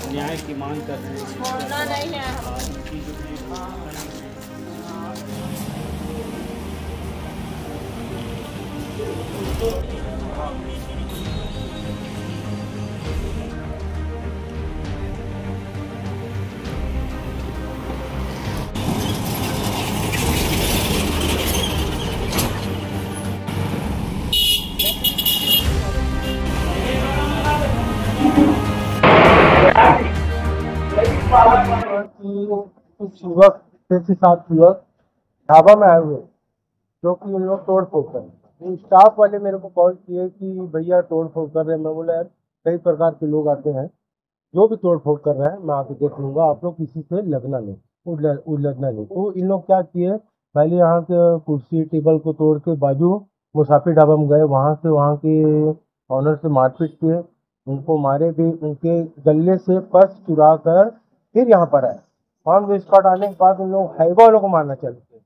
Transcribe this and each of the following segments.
न्याय की मांग कर रहे हैं। छोड़ना नहीं है इनकी जो कुछ युवक 6 से 7 युवक ढाबा में आए हुए जो कि उन लोग तोड़ फोड़ कर रहे हैं। स्टाफ वाले मेरे को कॉल किए कि भैया तोड़ फोड़ कर रहे हैं। मैं बोला यार कई प्रकार के लोग आते हैं, जो भी तोड़ फोड़ कर रहे हैं मैं आके देख लूंगा, आप लोग किसी से लगना नहीं, उलझना नहीं। तो इन लोग क्या किए, पहले यहाँ के कुर्सी टेबल को तोड़ के बाजू मुसाफिर ढाबा में गए, वहाँ के ऑनर से मारपीट किए, उनको मारे भी, उनके गले से पर्स चुरा कर फिर यहाँ पर आए। ऑन द स्पॉट आने के बाद उन लोग हाईवा वालों को मारना चल गए।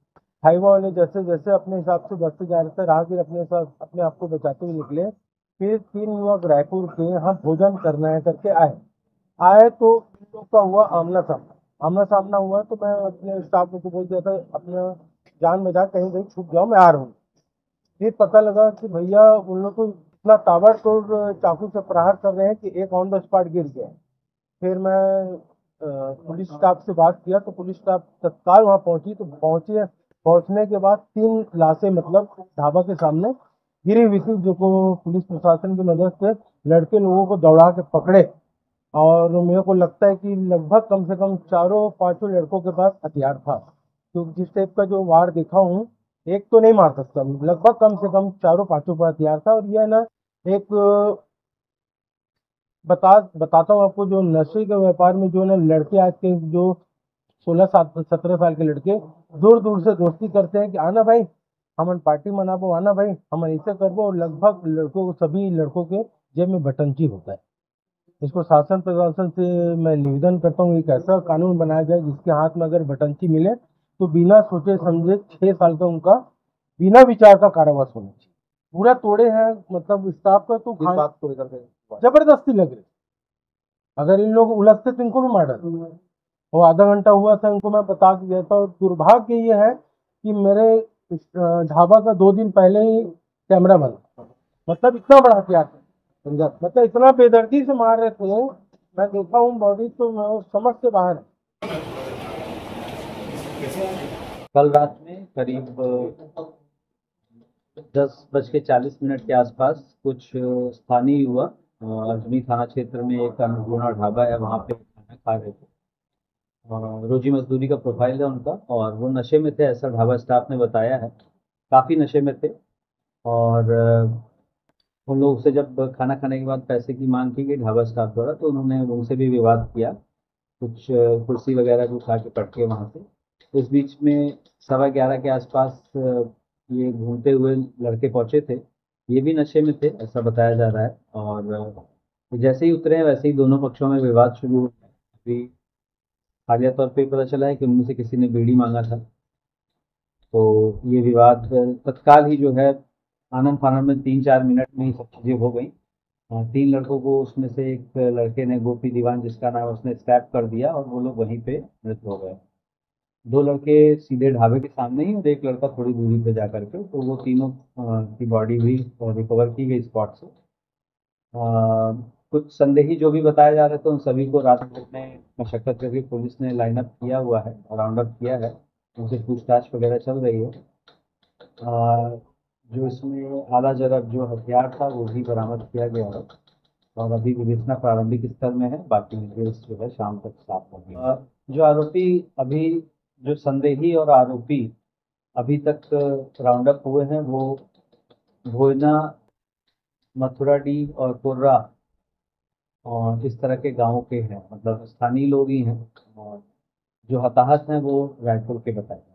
हाईवा वाले जैसे जैसे अपने हिसाब से बचते जा रहे थे, राहगीर अपने आप को बचाते हुए निकले। फिर 3 युवक रायपुर के यहाँ भोजन करना है करके आए तो इन लोग का हुआ आमना सामना हुआ। तो मैं अपने स्टाफ को बोल दिया था अपना जान बचा, कहीं कहीं छुप जाओ, मैं आ रहा हूँ। फिर पता लगा कि भैया उन लोग को इतना ताबड़तोड़ चाकू से प्रहार कर रहे हैं कि एक ऑन द स्पॉट गिर गया। फिर मैं पुलिस स्टाफ से बात किया तो पुलिस स्टाफ तत्काल वहाँ पहुंची। तो पहुंचने के बाद 3 लाशें मतलब ढाबा के सामने गिरी हुई थी, जो को पुलिस प्रशासन की मदद से लड़के लोगों को दौड़ा के पकड़े। और मेरे को लगता है कि लगभग कम से कम 4-5 लड़कों के पास हथियार था, क्योंकि जिस टाइप का जो वार देखा हूँ, एक तो नहीं मार सकता, लगभग कम से कम 4-5 का हथियार था। और यह ना एक बताता हूँ आपको, जो नशे के व्यापार में जो ना लड़के आज के जो 16-17 साल के लड़के दूर दूर से दोस्ती करते हैं कि आना भाई हमन पार्टी मनाबो, आना भाई हम ऐसे करबो, और लगभग सभी लड़कों के जेब में बटंची होता है। इसको शासन प्रशासन से मैं निवेदन करता हूँ, एक ऐसा कानून बनाया जाए जिसके हाथ में अगर बटंची मिले तो बिना सोचे समझे 6 साल का उनका बिना विचार का कारावास होना चाहिए। पूरा तोड़े हैं मतलब स्टाफ का, तो बात को लेकर जबरदस्ती लग रही। अगर इन लोग उलझते तो इनको भी मार डालते। वो आधा घंटा हुआ था, इनको मैं बता के गया था। और दुर्भाग्य ये है कि मेरे ढाबा का 2 दिन पहले ही कैमरा बंद, मतलब इतना बड़ा हथियार था, मतलब इतना बेदर्दी से मार रहे थे। मैं देखा हूँ बॉडी तो मैं समझ से बाहर है। कल रात में करीब 10:40 के आसपास कुछ स्थानीय युवक अजमी थाना क्षेत्र में एक अन्नपूर्णा ढाबा है, वहाँ पे खाना खा रहे थे। रोजी मजदूरी का प्रोफाइल है उनका, और वो नशे में थे, ऐसा ढाबा स्टाफ ने बताया है। काफ़ी नशे में थे। और उन लोगों से जब खाना खाने के बाद पैसे की मांग की गई ढाबा स्टाफ द्वारा, तो उन्होंने उनसे भी विवाद किया, कुछ कुर्सी वगैरह भी उठा के पटके वहाँ से। इस बीच में 11:15 के आसपास ये घूमते हुए लड़के पहुँचे थे। ये भी नशे में थे ऐसा बताया जा रहा है। और जैसे ही उतरे हैं वैसे ही दोनों पक्षों में विवाद शुरू हो गया। अभी हालिया तौर पे पता चला है कि उनमें से किसी ने बीड़ी मांगा था, तो ये विवाद तत्काल ही जो है आनन फानन में 3-4 मिनट में ही सब चीज़ें हो गई। 3 लड़कों को उसमें से एक लड़के ने, गोपी दीवान जिसका नाम है, उसने स्टैप कर दिया और वो लोग वहीं पे मृत हो गए। 2 लड़के सीधे ढाबे के सामने ही, और एक लड़का थोड़ी दूरी पे जा करके। तो वो तीनों की बॉडी भी रिकवर की गई स्पॉट से। कुछ संदेही जो भी बताया जा रहे थे उन सभी को रात में मशक्कत करके पुलिस ने लाइन अप किया हुआ है, राउंड अप किया है, उनसे पूछताछ वगैरह चल रही है। जो इसमें आला जरब जो हथियार था वो भी बरामद किया गया है, और अभी विवेचना प्रारंभिक स्तर में है, बाकी डिटेल्स जो है शाम तक साफ होंगे। जो आरोपी अभी, जो संदेही और आरोपी अभी तक राउंड अप हुए हैं, वो भोजना, मथुराडीह और कुर्रा और इस तरह के गांवों के हैं, मतलब स्थानीय लोग ही हैं। और जो हताहत हैं वो रायपुर के बताए है।